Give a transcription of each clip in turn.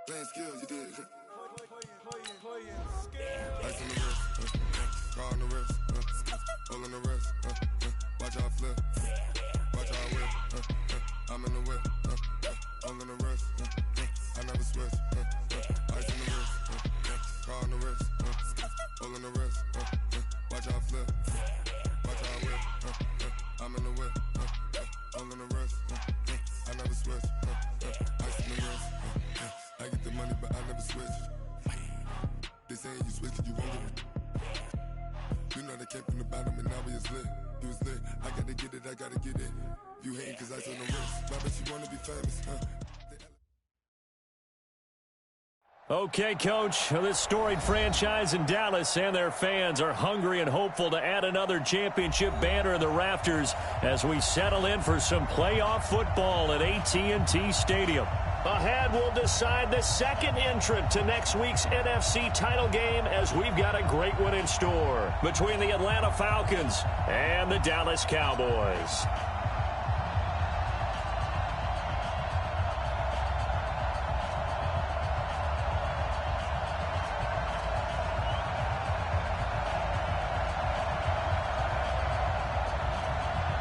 Playing skills, you did. Ice on the wrist, car on the wrist, all on the wrist, watch how I flip, watch how I whip, I'm in the whip, all on the wrist, I never switch, ice on the wrist, car on the wrist, all on the wrist, watch how I flip, watch how I whip, I'm in the whip, all on the wrist, I never switch, ice on the wrist, I get the money but I never switch. They saying you switch it, you won't get it. You know they came from the bottom and now we is lit. You was lit, I gotta get it, I gotta get it. You hating cause I on the wrist. Why bet you wanna be famous, Okay, Coach, this storied franchise in Dallas and their fans are hungry and hopeful to add another championship banner in the rafters as we settle in for some playoff football at AT&T Stadium. Ahead, we'll decide the second entrant to next week's NFC title game as we've got a great one in store between the Atlanta Falcons and the Dallas Cowboys.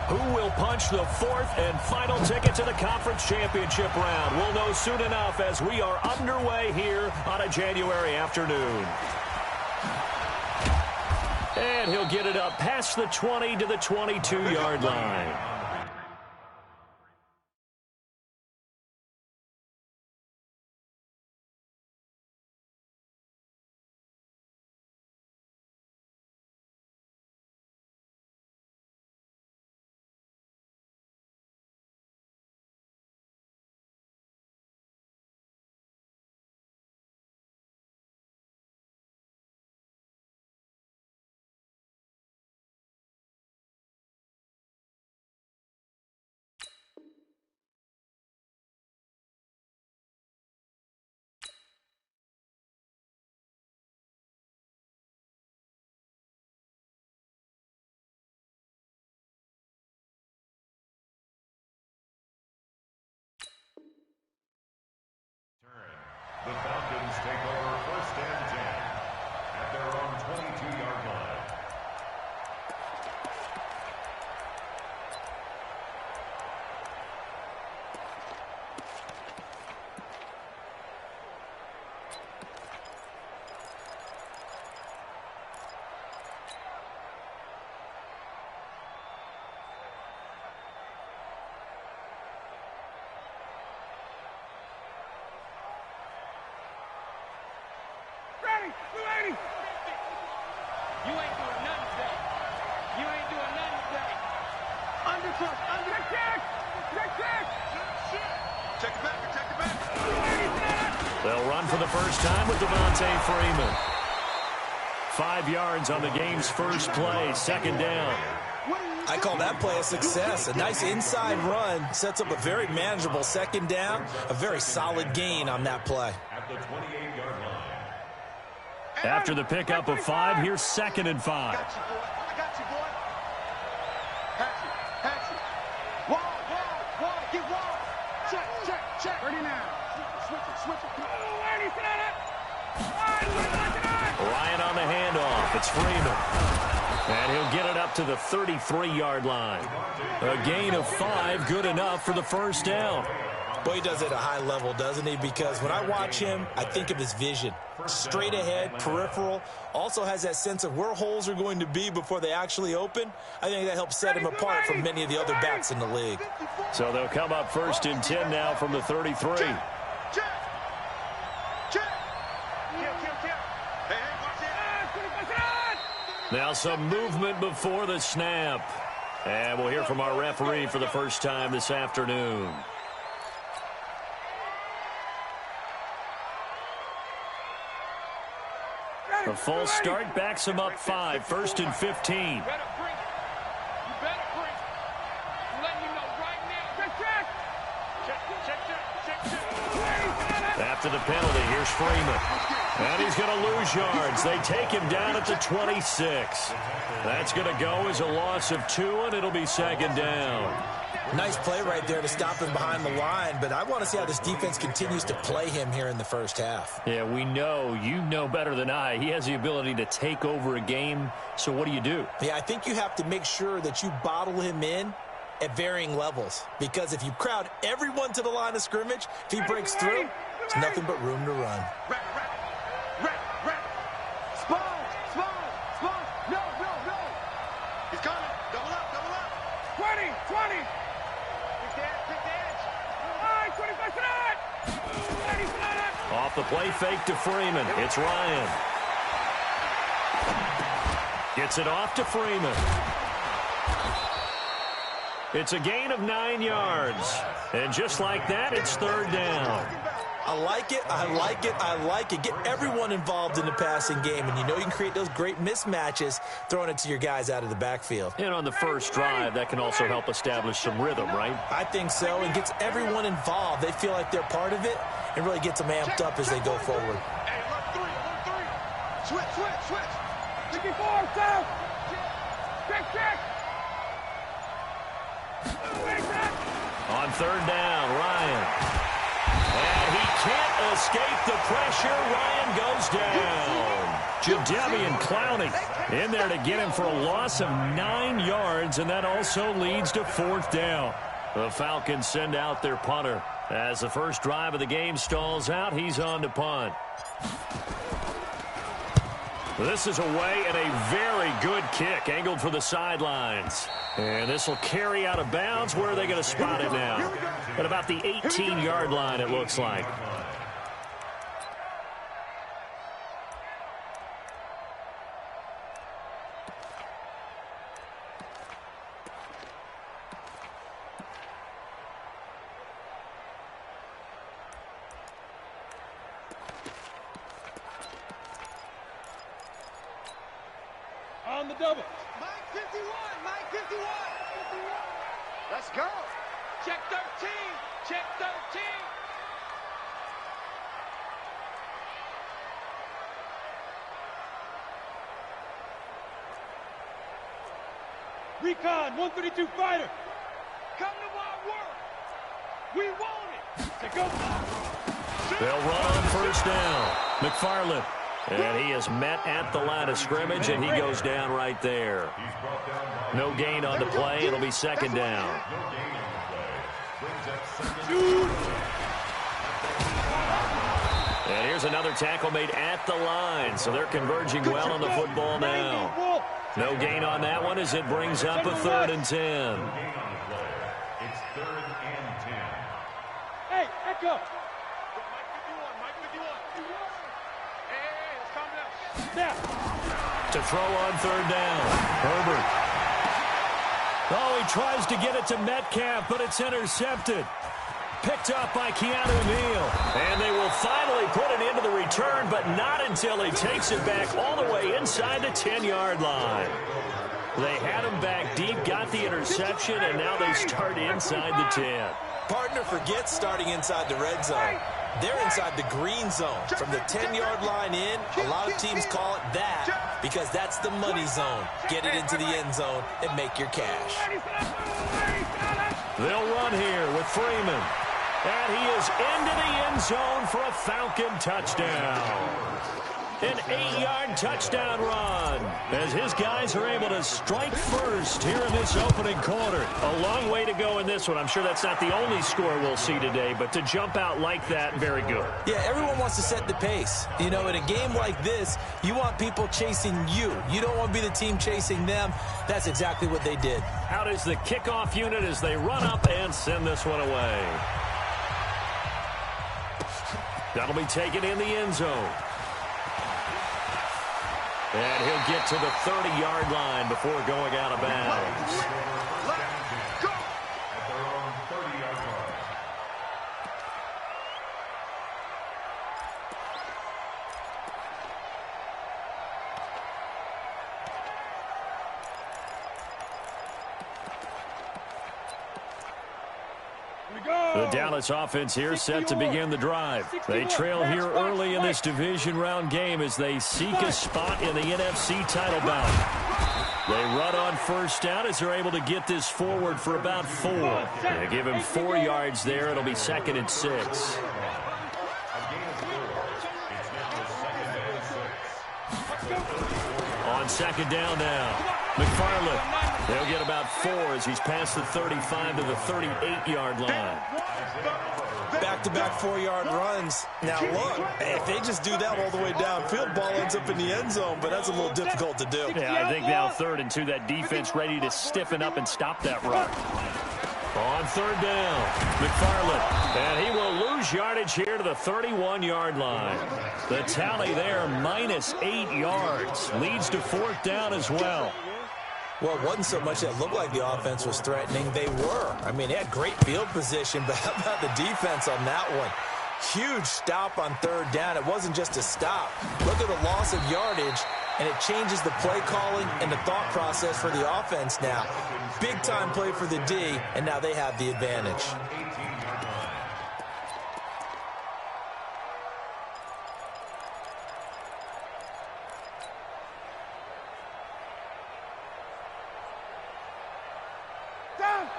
Who will punch the fourth and final ticket to the conference championship round? We'll know soon enough as we are underway here on a January afternoon. And he'll get it up past the 20 to the 22-yard line. The Falcons take over first and 10 at their own 22-yard line. You ain't doing nothing today. You ain't doing nothing today. Undercross, check. Check it back. They'll run for the first time with Devontae Freeman. 5 yards on the game's first play, second down. I call that play a success. A nice inside run sets up a very manageable second down. A very solid gain on that play. At the 28-yard line. After the pickup of 5, here's second and 5. I got you, boy. Patch it. Wall. Get wall. Check. 39. Switch it. Oh, Ernie, sit on it. Ryan on the handoff. It's Freeman. And he'll get it up to the 33-yard line. A gain of 5, good enough for the first down. Boy, he does it at a high level, doesn't he? Because when I watch him, I think of his vision. Straight ahead, peripheral. Also has that sense of where holes are going to be before they actually open. I think that helps set him apart from many of the other backs in the league. So they'll come up first and 10 now from the 33. Check. Hey, watch it. Now some movement before the snap. And we'll hear from our referee for the first time this afternoon. A false start backs him up 5, first and 15. You better bring it. I'm letting you know right now. Check. After the penalty, here's Freeman. And he's going to lose yards. They take him down at the 26. That's going to go as a loss of 2, and it'll be second down. Nice play right there to stop him behind the line, but I want to see how this defense continues to play him here in the first half. Yeah, we know. You know better than I. He has the ability to take over a game, so what do you do? Yeah, I think you have to make sure that you bottle him in at varying levels, because if you crowd everyone to the line of scrimmage, if he breaks through, there's nothing but room to run. He's coming. Double up. 20. Pick the edge. All right, 25 tonight. 30 tonight. Off the play fake to Freeman. It's Ryan. Gets it off to Freeman. It's a gain of 9 yards. And just like that, it's third down. I like it. Get everyone involved in the passing game, and you know you can create those great mismatches throwing it to your guys out of the backfield. And on the first drive, that can also help establish some rhythm, right? I think so, and gets everyone involved. They feel like they're part of it and really gets them amped up as they go forward. Hey, alert 3. Switch. 54, south. Check. On third down, Ryan. And he can't escape the pressure. Ryan goes down. Jadeveon Clowney in there to get him for a loss of 9 yards, and that also leads to fourth down. The Falcons send out their punter. As the first drive of the game stalls out, he's on to punt. This is away and a very good kick, angled for the sidelines. And this will carry out of bounds. Where are they going to spot it now? At about the 18-yard line, it looks like. On the double. Mike 51. Let's go. Check 13. Recon 132 fighter. Come to my work. We want it. To go. They'll run on first down. McFarland. And he is met at the line of scrimmage, and he goes down right there. No gain on the play. It'll be second down. And here's another tackle made at the line, so they're converging well on the football now. No gain on that one as it brings up a 3rd and 10. It's 3rd and 10. Hey, Echo. Mike 51. Hey, let's calm down. Now. To throw on third down. Herbert. Oh, he tries to get it to Metcalf, but it's intercepted. Picked up by Keanu Neal. And they will finally put it into the return, but not until he takes it back all the way inside the 10-yard line. They had him back deep, got the interception, and now they start inside the 10. Partner forgets starting inside the red zone. They're inside the green zone. From the 10-yard line in, a lot of teams call it that because that's the money zone. Get it into the end zone and make your cash. They'll run here with Freeman. And he is into the end zone for a Falcon touchdown. An 8-yard touchdown run as his guys are able to strike first here in this opening quarter. A long way to go in this one. I'm sure that's not the only score we'll see today, but to jump out like that, very good. Yeah, everyone wants to set the pace. You know, in a game like this, you want people chasing you. You don't want to be the team chasing them. That's exactly what they did. Out is the kickoff unit as they run up and send this one away. That'll be taken in the end zone. And he'll get to the 30-yard line before going out of bounds. Let's go. At their own 30-yard line. The Dallas offense here set to begin the drive. They trail here early in this division round game as they seek a spot in the NFC title bout. They run on first down as they're able to get this forward for about 4. They give him 4 yards there. It'll be 2nd and 6. On 2nd down now, McFarland. They'll get about 4 as he's past the 35 to the 38-yard line. Back-to-back 4-yard runs. Now, look, if they just do that all the way downfield, ball ends up in the end zone, but that's a little difficult to do. Yeah, I think now 3rd and 2, that defense ready to stiffen up and stop that run. On 3rd down, McFarland, and he will lose yardage here to the 31-yard line. The tally there, -8 yards. Leads to 4th down as well. Well, it wasn't so much that looked like the offense was threatening. They were. I mean, they had great field position, but how about the defense on that one? Huge stop on 3rd down. It wasn't just a stop. Look at the loss of yardage, and it changes the play calling and the thought process for the offense now. Big-time play for the D, and now they have the advantage.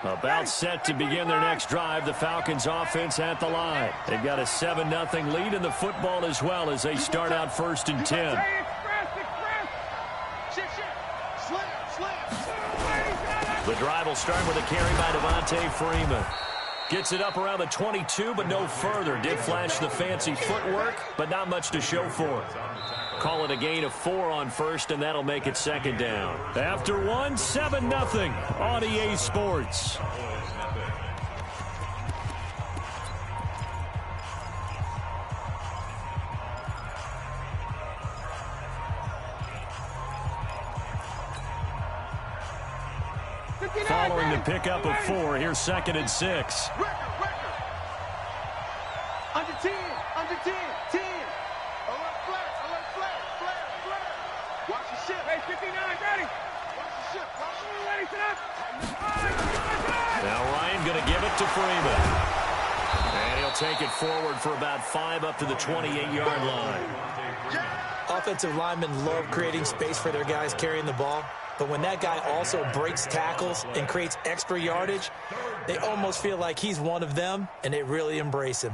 About set to begin their next drive, the Falcons offense at the line. They've got a 7-0 lead in the football as well as they start out 1st and 10. The drive will start with a carry by Devontae Freeman. Gets it up around the 22, but no further. Did flash the fancy footwork, but not much to show for it. Call it a gain of 4 on 1st, and that'll make it 2nd down. After 1, 7-0 on EA Sports. Following the pickup of 4, here's 2nd and 6. Under 10, under 10, 10. Alert flat, flare. Watch the ship. Hey, 59, ready. Watch the ship, ready, sit up. Now Ryan going to give it to Freeman. And he'll take it forward for about 5 up to the 28-yard line. Offensive linemen love creating space for their guys carrying the ball. But when that guy also breaks tackles and creates extra yardage, they almost feel like he's one of them, and they really embrace him.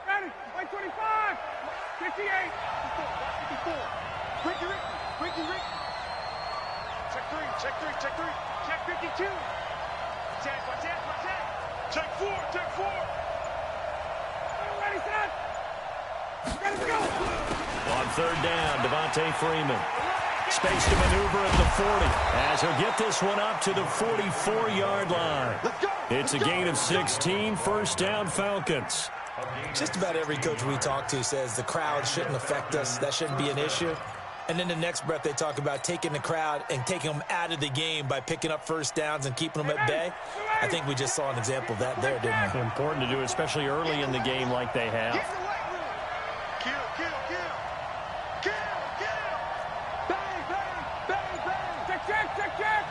Ready, white 25, 58, 54. Ricky. Check 3. Check 52. Watch that. Check 4. Ready, set. Ready to go. On 3rd down, Devontae Freeman. Space to maneuver at the 40 as he'll get this one up to the 44-yard line. It's a gain of 16, 1st down Falcons. Just about every coach we talk to says the crowd shouldn't affect us. That shouldn't be an issue. And in the next breath, they talk about taking the crowd and taking them out of the game by picking up 1st downs and keeping them at bay. I think we just saw an example of that there, didn't we? Important to do, especially early in the game like they have. Kill. Bang. Check.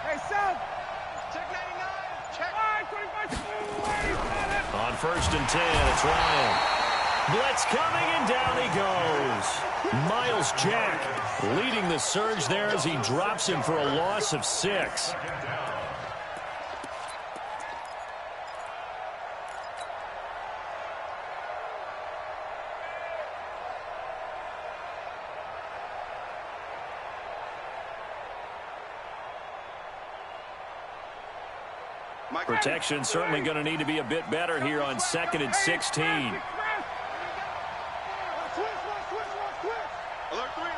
Hey, Sub. Check 99. Check. 25. On 1st and 10, it's Ryan. Blitz coming, and down he goes. Miles Jack leading the surge there as he drops him for a loss of 6. Protection certainly going to need to be a bit better here on 2nd and 16. Alert 3.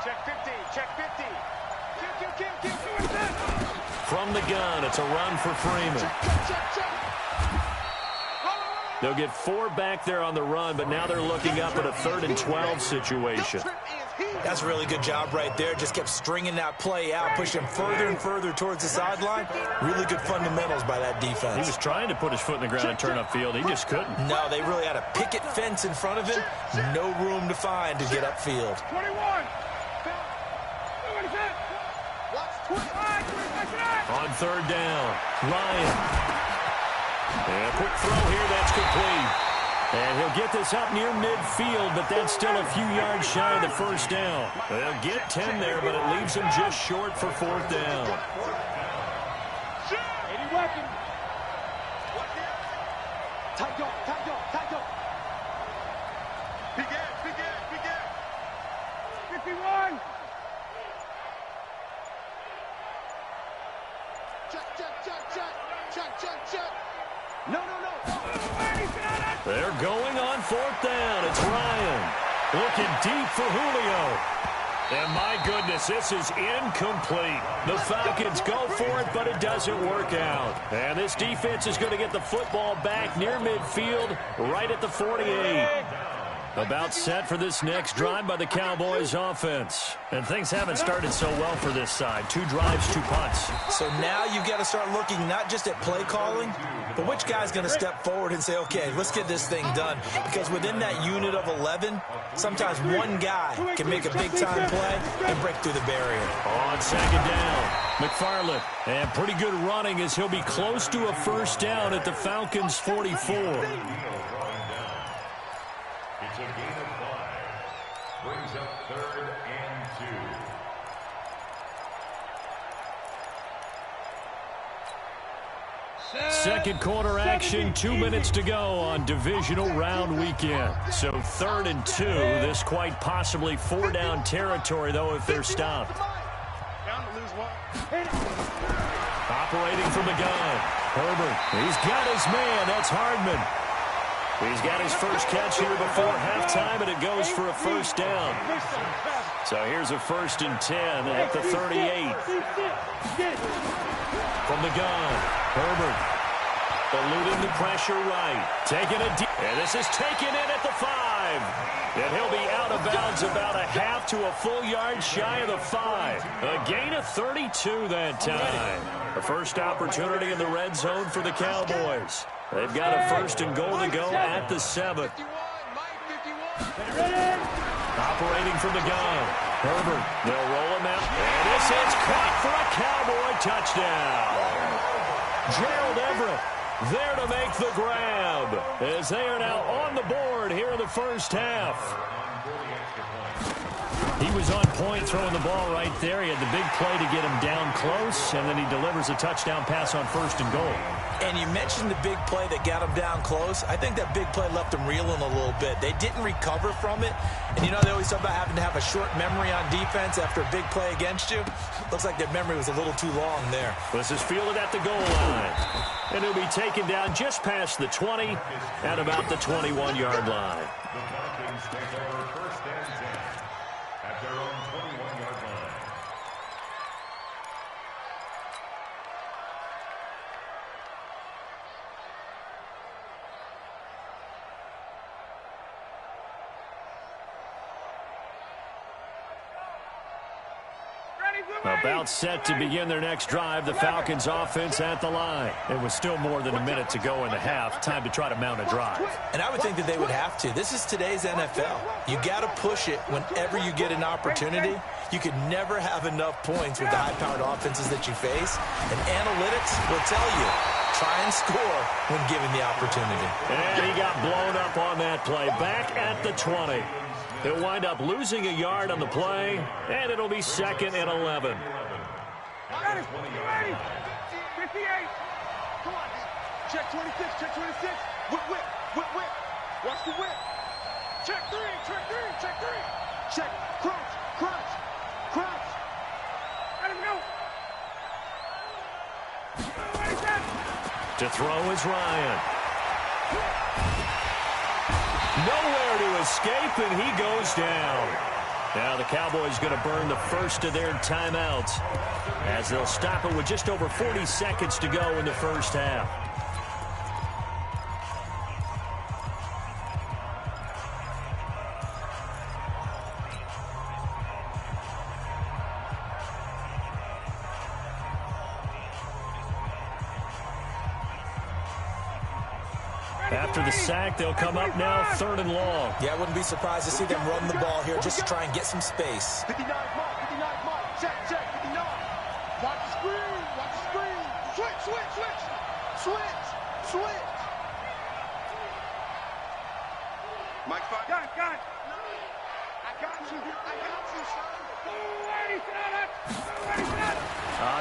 Check 50. Kill. From the gun, it's a run for Freeman. They'll get 4 back there on the run, but now they're looking up at a 3rd and 12 situation. That's a really good job right there. Just kept stringing that play out, pushing him further and further towards the sideline. Really good fundamentals by that defense. He was trying to put his foot in the ground and turn upfield. He just couldn't. No, they really had a picket fence in front of him. No room to find to get upfield. 21. On third down, Ryan. And a quick throw here, that's complete. And he'll get this up near midfield, but that's still a few yards shy of the first down. They'll get 10 there, but it leaves them just short for fourth down. Begin. 51. Check. No. They're going on fourth down. It's Ryan looking deep for Julio. And my goodness, this is incomplete. The Falcons go for it, but it doesn't work out. And this defense is going to get the football back near midfield, right at the 48. About set for this next drive by the Cowboys offense. And things haven't started so well for this side. 2 drives, 2 punts. So now you've got to start looking not just at play calling, but which guy's going to step forward and say, okay, let's get this thing done. Because within that unit of 11, sometimes one guy can make a big-time play and break through the barrier. On second down, McFarland. And pretty good running as he'll be close to a first down at the Falcons' 44. It's a gain of 5. Brings up 3rd and 2. Second quarter action, 2 minutes to go on divisional round weekend. So 3rd and 2, this quite possibly 4-down territory, though, if they're stopped. Operating from the gun, Herbert. He's got his man, that's Hardman. He's got his first catch here before halftime, and it goes for a first down. So here's a 1st and 10 at the 38. From the gun, Herbert. Eluding the pressure right. Taking a deep. And this is taken in at the 5. And he'll be out of bounds about a half to a full yard shy of the 5. A gain of 32 that time. The first opportunity in the red zone for the Cowboys. They've got a 1st and goal to go at the 7. Operating from the gun. Herbert. They'll roll him out. And this is caught for a Cowboy touchdown. Gerald Everett there to make the grab as they are now on the board here in the first half. He was on point throwing the ball right there. He had the big play to get him down close, and then he delivers a touchdown pass on 1st and goal. And you mentioned the big play that got him down close. I think that big play left him reeling a little bit. They didn't recover from it. And you know, they always talk about having to have a short memory on defense after a big play against you. Looks like their memory was a little too long there. This is fielded at the goal line. And he'll be taken down just past the 20 at about the 21-yard line. The Falcons take over 1st and 10 at their own 21-yard line. About set to begin their next drive, the Falcons offense at the line. It was still more than a minute to go in the half. Time to try to mount a drive. And I would think that they would have to. This is today's NFL. You got to push it whenever you get an opportunity. You could never have enough points with the high-powered offenses that you face. And analytics will tell you, try and score when given the opportunity. And he got blown up on that play. Back at the 20. He'll wind up losing a yard on the play, and it'll be 2nd and 11. 58. Come on. Check 26. Whip. Watch the whip. Check 3. Check. Crunch. Let him go. To throw is Ryan. Nowhere to escape, and he goes down. Now the Cowboys going to burn the first of their timeouts as they'll stop it with just over 40 seconds to go in the first half. After the sack, they'll come up now 3rd and long. Yeah, I wouldn't be surprised to see them run the ball here just to try and get some space. 59 mark, 59 mark. Check, 59. Watch the screen, watch the screen. Switch. Mike, got it. I got you, son.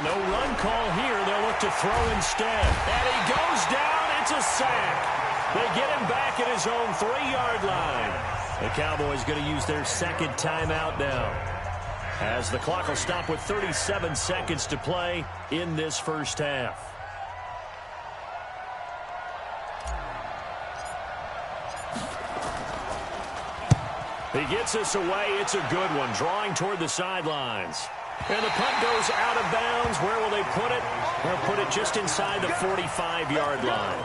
No run call here. They'll look to throw instead. And he goes down. It's a sack. They get him back at his own 3-yard line. The Cowboys going to use their 2nd timeout now, as the clock will stop with 37 seconds to play in this first half. He gets us away. It's a good one, drawing toward the sidelines. And the punt goes out of bounds. Where will they put it? They'll put it just inside the 45-yard line.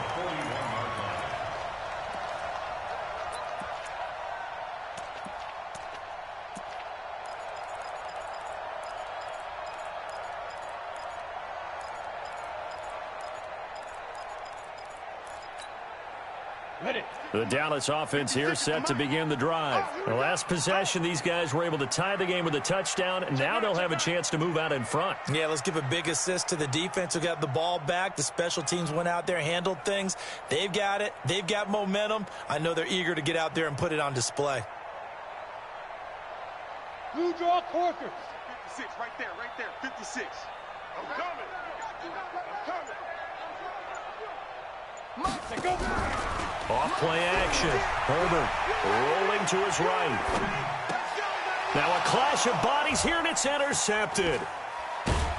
The Dallas offense here set to begin the drive. The last possession, these guys were able to tie the game with a touchdown, and now they'll have a chance to move out in front. Yeah, let's give a big assist to the defense who got the ball back. The special teams went out there, handled things. They've got it. They've got momentum. I know they're eager to get out there and put it on display. Blue draw quarters. 56, right there, 56. I'm coming. Off play action. Herbert rolling to his right. Now a clash of bodies here, and it's intercepted.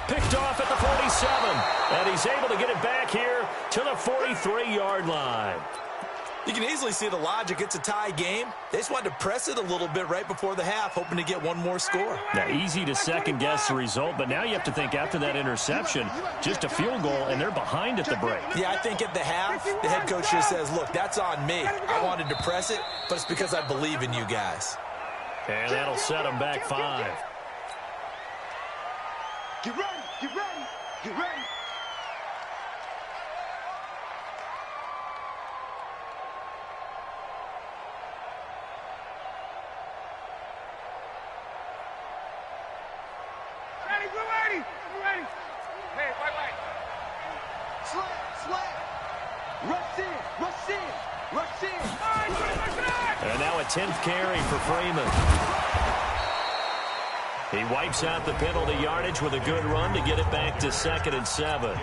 Picked off at the 47. And he's able to get it back here to the 43-yard line. You can easily see the logic. It's a tie game. They just wanted to press it a little bit right before the half, hoping to get one more score. Now, easy to second-guess the result, but now you have to think after that interception, just a field goal, and they're behind at the break. Yeah, I think at the half, the head coach just says, look, that's on me. I wanted to press it, but it's because I believe in you guys. And that'll set them back 5. Get ready. We're ready. Hey, wait. Slant. Rush in. And now a 10th carry for Freeman. He wipes out the penalty yardage with a good run to get it back to 2nd and 7.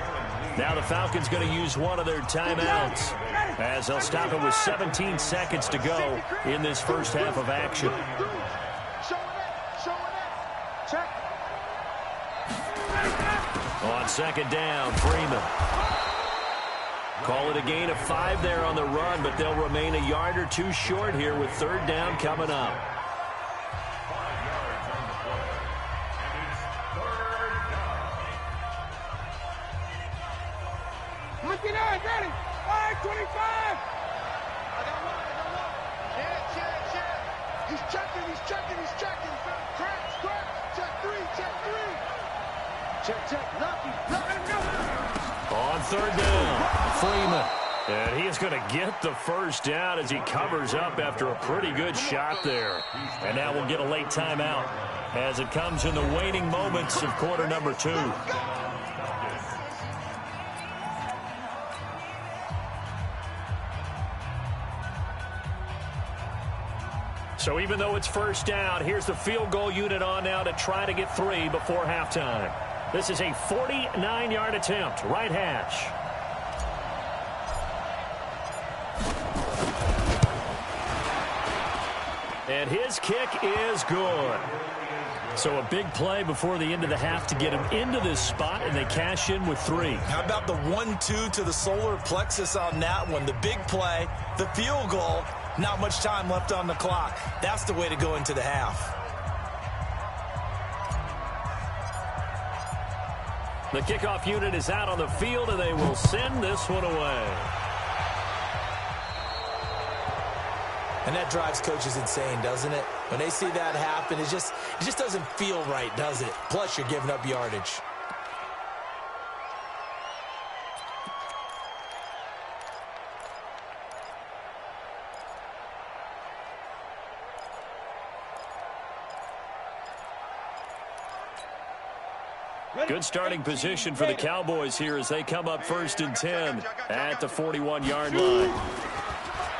Now the Falcons going to use one of their timeouts, as they'll stop it with 17 seconds to go in this first half of action. Check. On 2nd down, Freeman. Call it a gain of 5 there on the run, but they'll remain a yard or 2 short here with 3rd down coming up. 5 yards on the play. And it's 3rd down. 59, ready. 5:25. I got one. Check. He's checking. Scratch. Check 3. Check. Lucky. On 3rd down, Freeman. And he is going to get the first down as he covers up after a pretty good shot there. And now we'll get a late timeout as it comes in the waning moments of quarter number 2. So even though it's first down, here's the field goal unit on now to try to get 3 before halftime. This is a 49-yard attempt, right hash. And his kick is good. So a big play before the end of the half to get him into this spot, and they cash in with 3. How about the 1-2 to the solar plexus on that one? The big play, the field goal, not much time left on the clock. That's the way to go into the half. The kickoff unit is out on the field, and they will send this one away. And that drives coaches insane, doesn't it? When they see that happen, it just doesn't feel right, does it? Plus, you're giving up yardage. Good starting position for the Cowboys here as they come up 1st and 10 at the 41-yard line.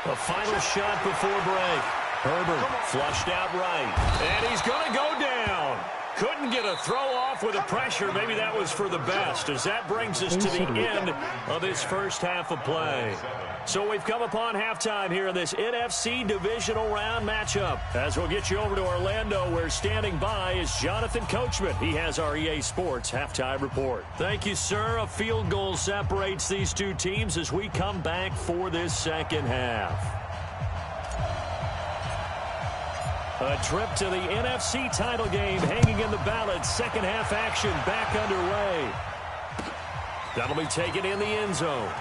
The final shot before break. Herbert flushed out right, and he's going to go down. Couldn't get a throw off with the pressure. Maybe that was for the best, as that brings us to the end of this first half of play. So we've come upon halftime here in this NFC divisional round matchup. As we'll get you over to Orlando, where standing by is Jonathan Coachman. He has our EA Sports halftime report. Thank you, sir. A field goal separates these two teams as we come back for this second half. A trip to the NFC title game hanging in the balance. Second half action back underway. That'll be taken in the end zone.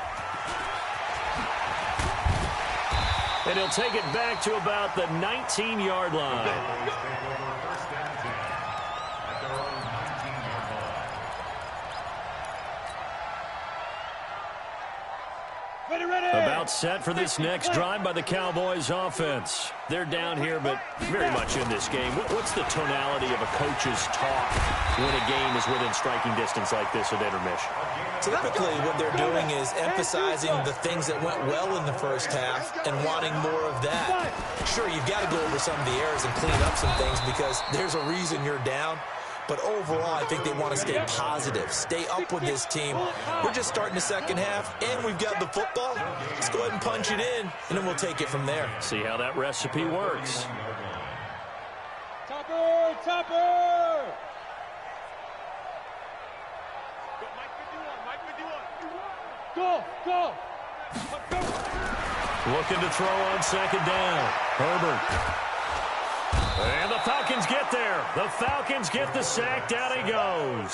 And he'll take it back to about the 19-yard line. About set for this next drive by the Cowboys offense. They're down here, but very much in this game. What's the tonality of a coach's talk when a game is within striking distance like this at intermission? Typically, what they're doing is emphasizing the things that went well in the first half and wanting more of that. Sure, you've got to go over some of the errors and clean up some things because there's a reason you're down. But overall, I think they want to stay positive, stay up with this team. We're just starting the second half, and we've got the football. Let's go ahead and punch it in, and then we'll take it from there. See how that recipe works. Topper, Topper! Go, go! Looking to throw on second down. Herbert. And the Falcons get there. The Falcons get the sack. Down he goes.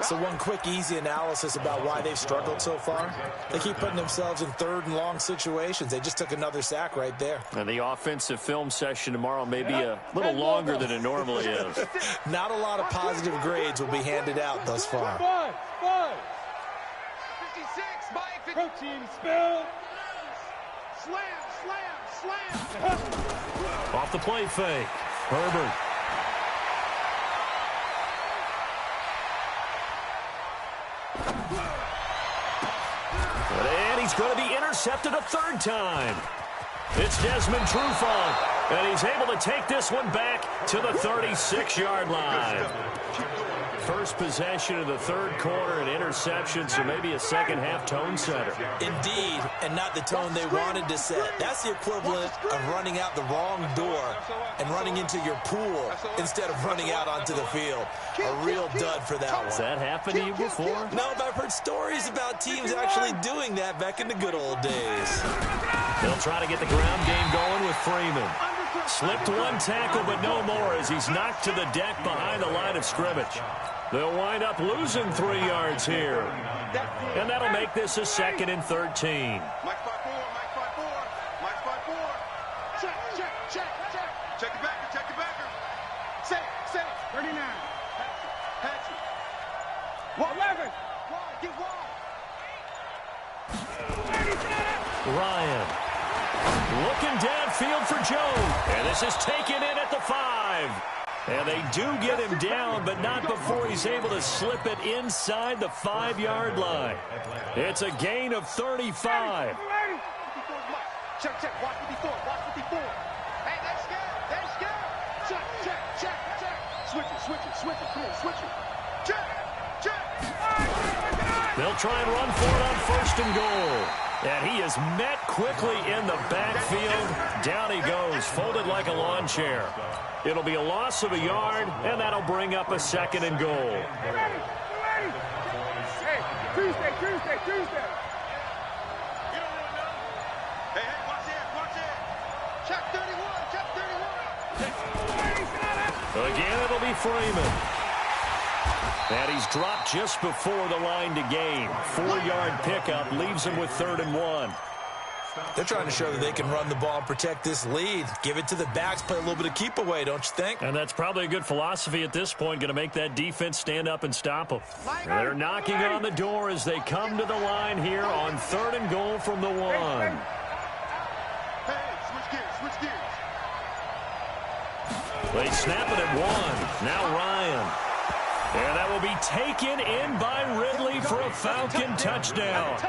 So one quick, easy analysis about why they've struggled so far. They keep putting themselves in third and long situations. They just took another sack right there. And the offensive film session tomorrow may be a little longer than it normally is. Not a lot of positive grades will be handed out thus far. 5. 56, Mike. Protein spill. Slam. Off the play fake. Herbert. And he's going to be intercepted a third time. It's Desmond Trufant, and he's able to take this one back to the 36-yard line. First possession of the third quarter, an interception, so maybe a second-half tone setter. Indeed, and not the tone they wanted to set. That's the equivalent of running out the wrong door and running into your pool instead of running out onto the field. A real dud for that one. Has that happened to you before? No, but I've heard stories about teams actually doing that back in the good old days. They'll try to get the ground game going with Freeman. Slipped one tackle, but no more as he's knocked to the deck behind the line of scrimmage. They'll wind up losing 3 yards here. And that'll make this a 2nd and 13. Mike 5-4. Check the backer. Say it. 39. Patch it. 11. Get wide. Ryan looking downfield for Jones. And this is taken in at the 5. And they do get him down, but not before he's able to slip it inside the 5-yard line. It's a gain of 35. Check. Watch 54. Hey, that's good. Check. Switch it. Come on, switch it. Check. They'll try and run for it on 1st and goal. And he is met quickly in the backfield. Down he goes, folded like a lawn chair. It'll be a loss of a yard, and that'll bring up a 2nd and goal. Get ready. Hey, Tuesday. You don't really know. Hey, watch it. Check 31. Again, it'll be Freeman. And he's dropped just before the line to gain. 4-yard pickup leaves him with 3rd and 1. They're trying to show that they can run the ball and protect this lead. Give it to the backs, play a little bit of keep away, don't you think? And that's probably a good philosophy at this point, going to make that defense stand up and stop them. They're knocking on the door as they come to the line here on 3rd and goal from the 1. Hey, switch gears. They snap it at 1. Now Ryan. And that will be taken in by Ridley for a Falcon touchdown.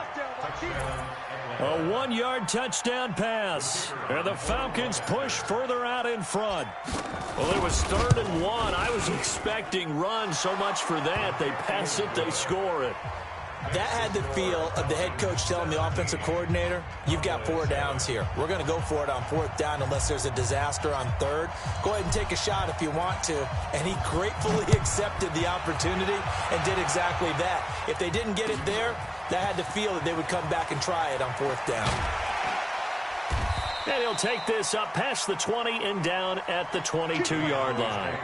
A 1-yard touchdown pass. And the Falcons push further out in front. Well, it was 3rd and 1. I was expecting run so much for that. They pass it, they score it. That had the feel of the head coach telling the offensive coordinator, you've got 4 downs here. We're going to go for it on 4th down unless there's a disaster on 3rd. Go ahead and take a shot if you want to. And he gratefully accepted the opportunity and did exactly that. If they didn't get it there, that had the feel that they would come back and try it on 4th down. And he'll take this up past the 20 and down at the 22-yard line.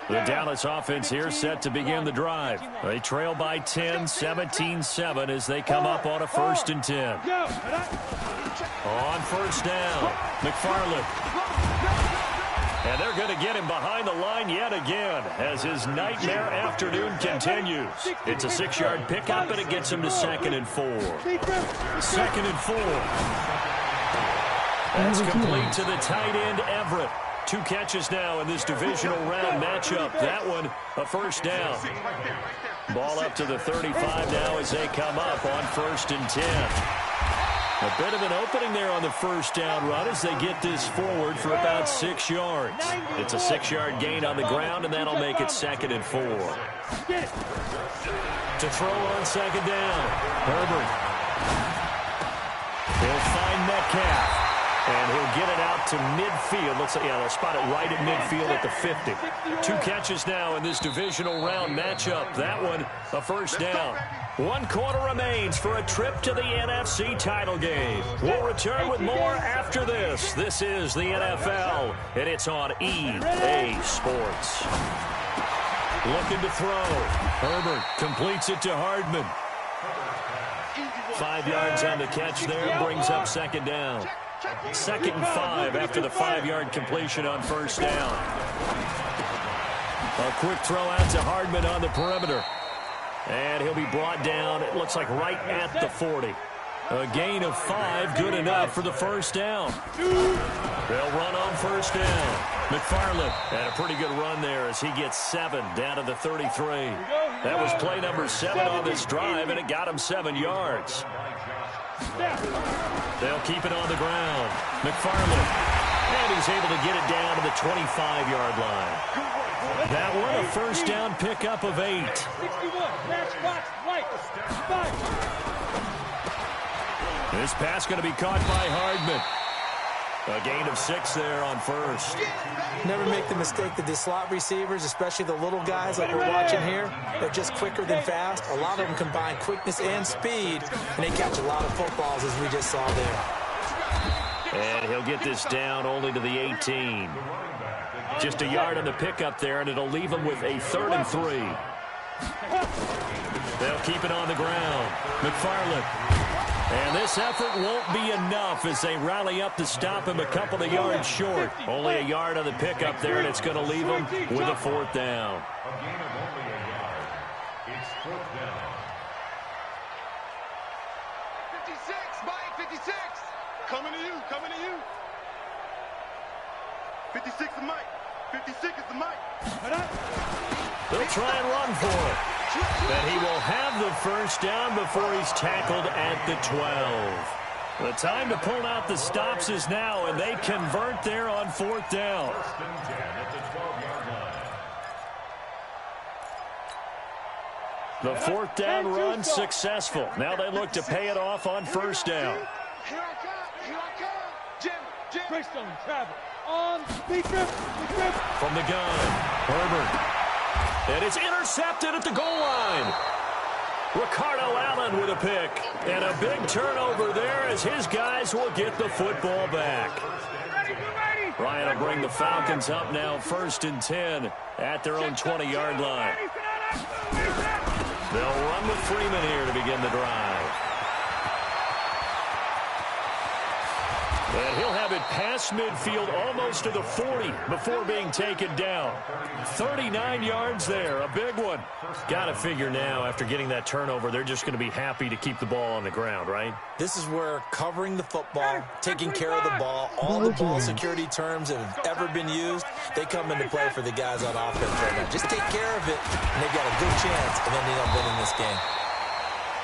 The Dallas offense here set to begin the drive. They trail by 10, 17-7 as they come up on a 1st and 10. On 1st down, McFarland. And they're going to get him behind the line yet again as his nightmare afternoon continues. It's a 6-yard pickup, and it gets him to 2nd and 4. 2nd and 4. That's complete to the tight end, Everett. 2 catches now in this divisional round matchup. That one, a 1st down. Ball up to the 35 now as they come up on 1st and 10. A bit of an opening there on the 1st down run as they get this forward for about 6 yards. It's a 6-yard gain on the ground, and that'll make it 2nd and 4. To throw on 2nd down, Herbert. He'll find Metcalf. And he'll get it out to midfield. Looks like, yeah, they'll spot it right at midfield at the 50. 2 catches now in this divisional round matchup. That one, a 1st down. 1 quarter remains for a trip to the NFC title game. We'll return with more after this. This is the NFL, and it's on EA Sports. Looking to throw. Herbert completes it to Hardman. 5 yards on the catch there, brings up 2nd down. 2nd and 5 after the 5-yard completion on 1st down. A quick throw out to Hardman on the perimeter. And he'll be brought down, it looks like right at the 40. A gain of 5, good enough for the 1st down. They'll run on 1st down. McFarland had a pretty good run there as he gets 7 down to the 33. That was play number 7 on this drive, and it got him 7 yards. They'll keep it on the ground. McFarland. And he's able to get it down to the 25-yard line. That one, a 1st down pickup of 8. This pass going to be caught by Hardman. A gain of 6 there on 1st. Never make the mistake that the slot receivers, especially the little guys like we're watching here, they're just quicker than fast. A lot of them combine quickness and speed, and they catch a lot of footballs, as we just saw there. And he'll get this down only to the 18. Just a yard on the pickup there, and it'll leave him with a 3rd and 3. They'll keep it on the ground. McFarland. And this effort won't be enough as they rally up to stop him a couple of yards short. Only a yard on the pickup there, and it's going to leave him with a 4th down. A gain of only a yard. It's 4th down. 56, Mike, 56. Coming to you, coming to you. 56 is Mike. 56 is the Mike. They'll try and run for it. But he will have the 1st down before he's tackled at the 12. The time to pull out the stops is now, and they convert there on 4th down. 1st and 10 at the 12-yard line. The 4th down run successful. Now they look to pay it off on 1st down. Here I come, here I come. Jim. Greystone, travel. On, speed trip. From the gun, Herbert. And it's intercepted at the goal line. Ricardo Allen with a pick. And a big turnover there as his guys will get the football back. Ryan will bring the Falcons up now 1st and 10 at their own 20-yard line. They'll run with Freeman here to begin the drive. And he'll have it past midfield almost to the 40 before being taken down. 39 yards there, a big one. Got to figure now after getting that turnover, they're just going to be happy to keep the ball on the ground, right? This is where covering the football, taking care of the ball, all the ball security terms that have ever been used, they come into play for the guys on offense right now. Just take care of it, and they've got a good chance of ending up winning this game.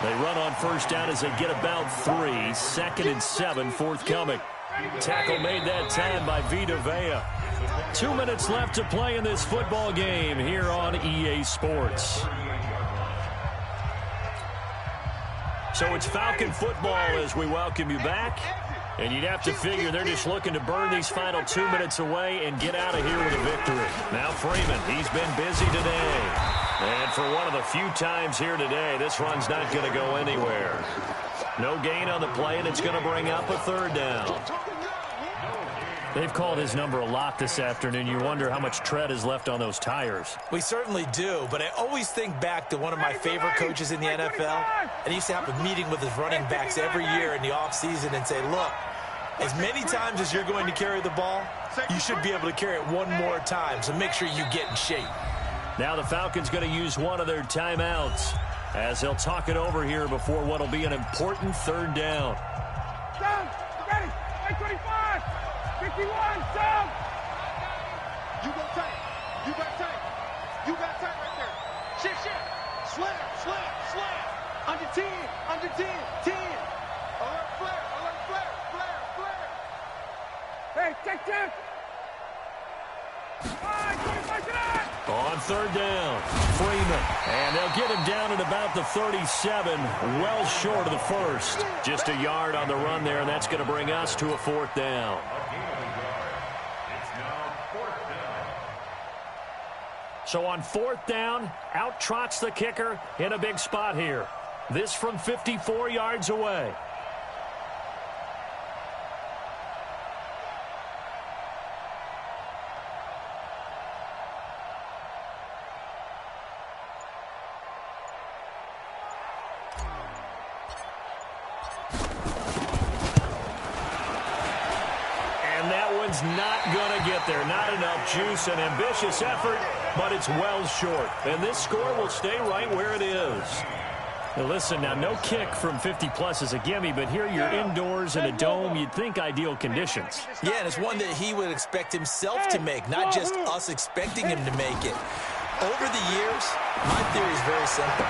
They run on first down as they get about 3. 2nd and 7 forthcoming. Tackle made that time by Vita Vea. 2 minutes left to play in this football game here on EA Sports. So it's Falcon football as we welcome you back. And you'd have to figure they're just looking to burn these final 2 minutes away and get out of here with a victory. Now Freeman, he's been busy today. And for one of the few times here today, this run's not going to go anywhere. No gain on the play, and it's going to bring up a 3rd down. They've called his number a lot this afternoon. You wonder how much tread is left on those tires. We certainly do, but I always think back to one of my favorite coaches in the NFL. And he used to have a meeting with his running backs every year in the offseason and say, look, as many times as you're going to carry the ball, you should be able to carry it one more time, so make sure you get in shape. Now the Falcons going to use one of their timeouts as they'll talk it over here before what will be an important 3rd down. Down, ready, 25, 51, down. You go tight. You got tight. You got tight right there. Shift. Slam. Under 10, 10. Alert flare. Hey, check. On 3rd down, Freeman. And they'll get him down at about the 37, well short of the 1st. Just a yard on the run there, and that's going to bring us to a 4th down. So on 4th down, out trots the kicker in a big spot here. This from 54 yards away. Not going to get there. Not enough juice. An ambitious effort, but it's well short. And this score will stay right where it is. Now listen, now no kick from 50-plus is a gimme, but here you're indoors in a dome. You'd think ideal conditions. Yeah, and it's one that he would expect himself to make, not just us expecting him to make it. Over the years, my theory is very simple.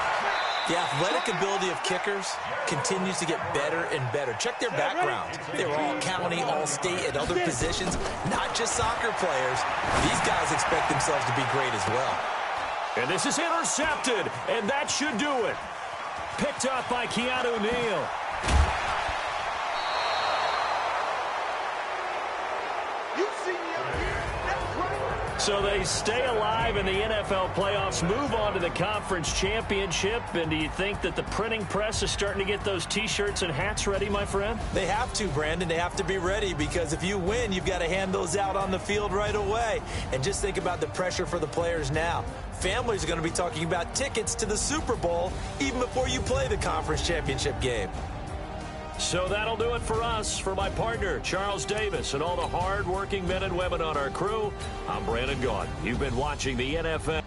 The athletic ability of kickers continues to get better and better. Check their backgrounds. They were all county, all state, and other positions, not just soccer players. These guys expect themselves to be great as well. And this is intercepted, and that should do it. Picked up by Keanu Neal. So they stay alive in the NFL playoffs, move on to the conference championship. And do you think that the printing press is starting to get those T-shirts and hats ready, my friend? They have to, Brandon. They have to be ready because if you win, you've got to hand those out on the field right away. And just think about the pressure for the players now. Families are going to be talking about tickets to the Super Bowl even before you play the conference championship game. So that'll do it for us. For my partner, Charles Davis, and all the hard-working men and women on our crew, I'm Brandon Gaudin. You've been watching the NFL.